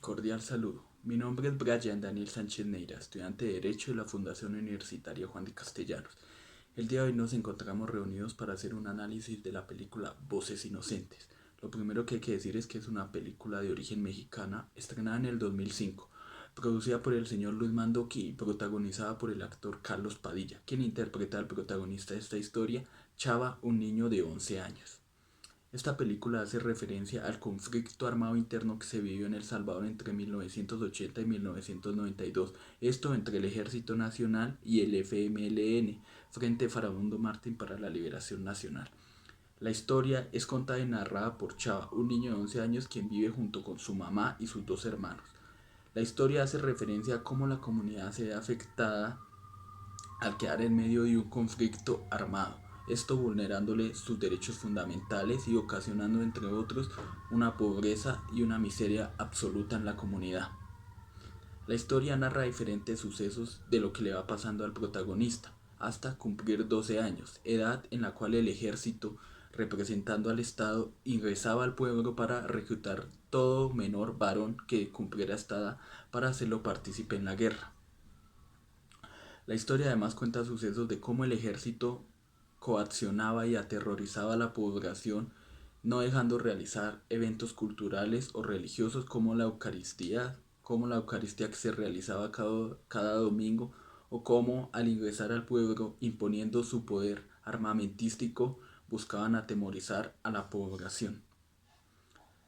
Cordial saludo. Mi nombre es Brian Daniel Sánchez Neira, estudiante de Derecho de la Fundación Universitaria Juan de Castellanos. El día de hoy nos encontramos reunidos para hacer un análisis de la película Voces Inocentes. Lo primero que hay que decir es que es una película de origen mexicana, estrenada en el 2005, producida por el señor Luis Mandoki y protagonizada por el actor Carlos Padilla, quien interpreta al protagonista de esta historia, Chava, un niño de 11 años. Esta película hace referencia al conflicto armado interno que se vivió en El Salvador entre 1980 y 1992, esto entre el Ejército Nacional y el FMLN, Frente Farabundo Martín para la Liberación Nacional. La historia es contada y narrada por Chava, un niño de 11 años quien vive junto con su mamá y sus dos hermanos. La historia hace referencia a cómo la comunidad se ve afectada al quedar en medio de un conflicto armado, esto vulnerándole sus derechos fundamentales y ocasionando, entre otros, una pobreza y una miseria absoluta en la comunidad. La historia narra diferentes sucesos de lo que le va pasando al protagonista, hasta cumplir 12 años, edad en la cual el ejército, representando al Estado, ingresaba al pueblo para reclutar todo menor varón que cumpliera esta edad para hacerlo partícipe en la guerra. La historia además cuenta sucesos de cómo el ejército coaccionaba y aterrorizaba a la población, no dejando realizar eventos culturales o religiosos como la Eucaristía que se realizaba cada domingo, o cómo al ingresar al pueblo imponiendo su poder armamentístico buscaban atemorizar a la población.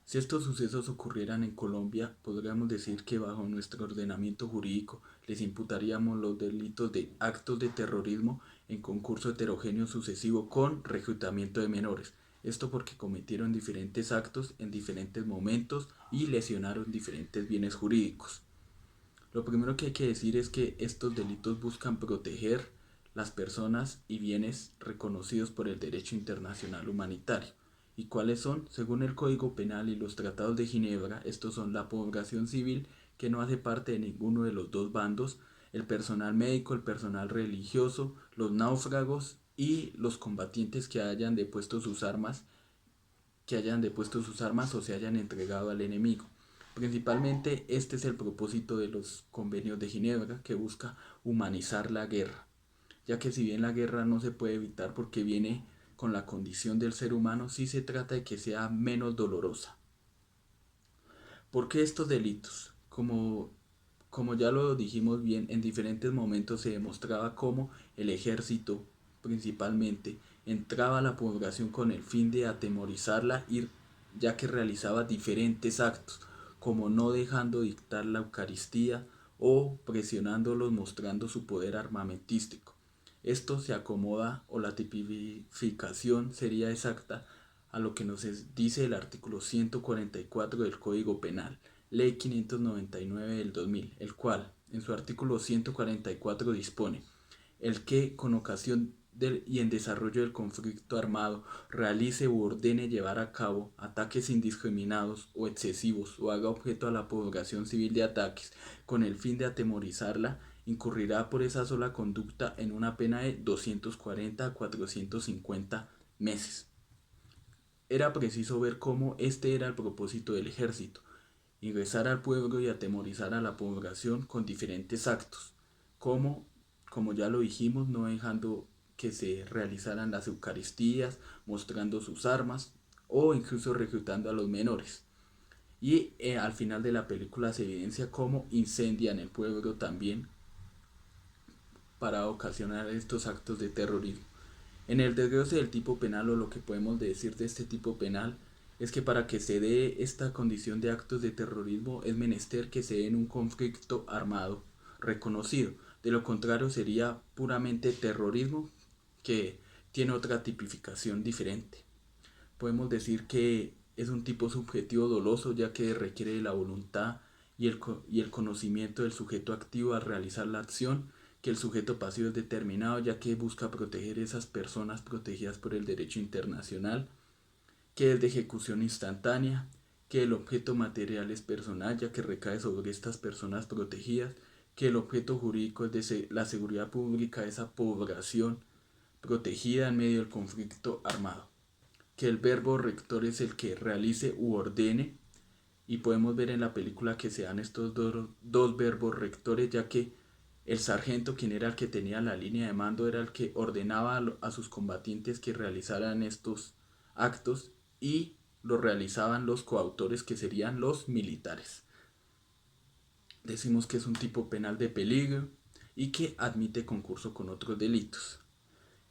Si estos sucesos ocurrieran en Colombia, podríamos decir que bajo nuestro ordenamiento jurídico les imputaríamos los delitos de actos de terrorismo en concurso heterogéneo sucesivo con reclutamiento de menores. Esto porque cometieron diferentes actos en diferentes momentos y lesionaron diferentes bienes jurídicos. Lo primero que hay que decir es que estos delitos buscan proteger las personas y bienes reconocidos por el derecho internacional humanitario. ¿Y cuáles son? Según el Código Penal y los tratados de Ginebra, estos son la población civil que no hace parte de ninguno de los dos bandos, el personal médico, el personal religioso, los náufragos y los combatientes que hayan depuesto sus armas o se hayan entregado al enemigo. Principalmente este es el propósito de los convenios de Ginebra, que busca humanizar la guerra, ya que si bien la guerra no se puede evitar porque viene con la condición del ser humano, sí se trata de que sea menos dolorosa. ¿Por qué estos delitos? Como ya lo dijimos bien, en diferentes momentos se demostraba cómo el ejército, principalmente, entraba a la población con el fin de atemorizarla, ya que realizaba diferentes actos, como no dejando dictar la Eucaristía o presionándolos mostrando su poder armamentístico. Esto se acomoda, o la tipificación sería exacta, a lo que nos dice el artículo 144 del Código Penal, Ley 599 del 2000, el cual, en su artículo 144, dispone: el que, con ocasión del y en desarrollo del conflicto armado, realice u ordene llevar a cabo ataques indiscriminados o excesivos o haga objeto a la población civil de ataques con el fin de atemorizarla, incurrirá por esa sola conducta en una pena de 240 a 450 meses. Era preciso ver cómo este era el propósito del ejército: ingresar al pueblo y atemorizar a la población con diferentes actos, como, como ya lo dijimos, no dejando que se realizaran las Eucaristías, mostrando sus armas o incluso reclutando a los menores. Y al final de la película se evidencia cómo incendian el pueblo también para ocasionar estos actos de terrorismo. En el desglose del tipo penal, o lo que podemos decir de este tipo penal, es que para que se dé esta condición de actos de terrorismo es menester que se dé en un conflicto armado reconocido. De lo contrario sería puramente terrorismo, que tiene otra tipificación diferente. Podemos decir que es un tipo subjetivo doloso, ya que requiere de la voluntad y el conocimiento del sujeto activo al realizar la acción, que el sujeto pasivo es determinado, ya que busca proteger a esas personas protegidas por el derecho internacional, que es de ejecución instantánea, que el objeto material es personal, ya que recae sobre estas personas protegidas, que el objeto jurídico es de la seguridad pública de esa población protegida en medio del conflicto armado, que el verbo rector es el que realice u ordene, y podemos ver en la película que se dan estos dos verbos rectores, ya que el sargento, quien era el que tenía la línea de mando, era el que ordenaba a sus combatientes que realizaran estos actos y lo realizaban los coautores, que serían los militares. Decimos que es un tipo penal de peligro y que admite concurso con otros delitos.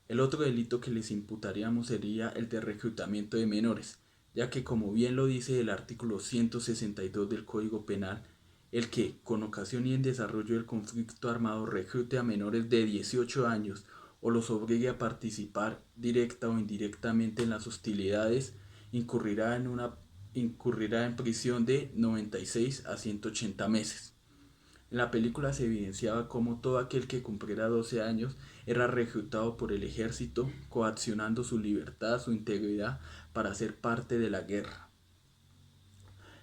El otro delito que les imputaríamos sería el de reclutamiento de menores, ya que como bien lo dice el artículo 162 del Código Penal, el que con ocasión y en desarrollo del conflicto armado reclute a menores de 18 años o los obligue a participar directa o indirectamente en las hostilidades, incurrirá en prisión de 96 a 180 meses. En la película se evidenciaba cómo todo aquel que cumpliera 12 años era reclutado por el ejército, coaccionando su libertad, su integridad, para ser parte de la guerra.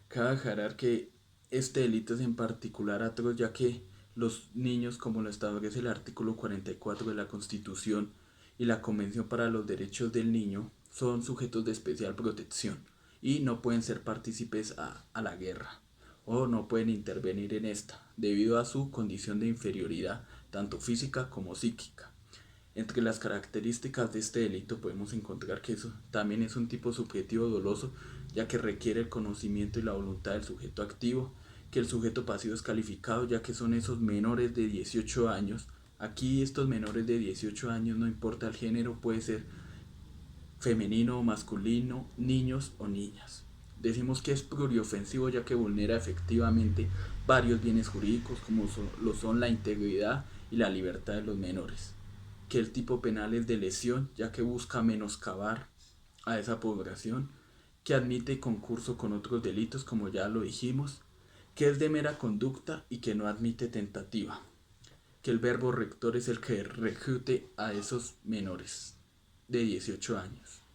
Cabe aclarar que este delito es en particular atroz, ya que los niños, como lo establece el artículo 44 de la Constitución y la Convención para los Derechos del Niño, son sujetos de especial protección y no pueden ser partícipes a la guerra o no pueden intervenir en esta, debido a su condición de inferioridad, tanto física como psíquica. Entre las características de este delito podemos encontrar que eso también es un tipo subjetivo doloso, ya que requiere el conocimiento y la voluntad del sujeto activo, que el sujeto pasivo es calificado, ya que son esos menores de 18 años. Aquí estos menores de 18 años, no importa el género, puede ser femenino o masculino, niños o niñas. Decimos que es pluriofensivo, ya que vulnera efectivamente varios bienes jurídicos, como lo son la integridad y la libertad de los menores. Que el tipo penal es de lesión, ya que busca menoscabar a esa población. Que admite concurso con otros delitos, como ya lo dijimos. Que es de mera conducta y que no admite tentativa. Que el verbo rector es el que reclute a esos menores de 18 años.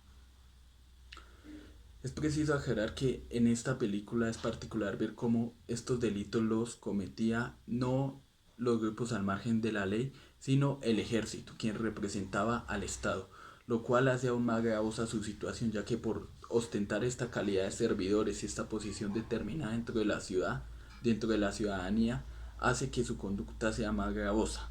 Es preciso aclarar que en esta película es particular ver cómo estos delitos los cometía no los grupos al margen de la ley, sino el ejército, quien representaba al Estado, lo cual hace aún más gravosa su situación, ya que por ostentar esta calidad de servidores y esta posición determinada dentro de la ciudad, dentro de la ciudadanía, hace que su conducta sea más gravosa.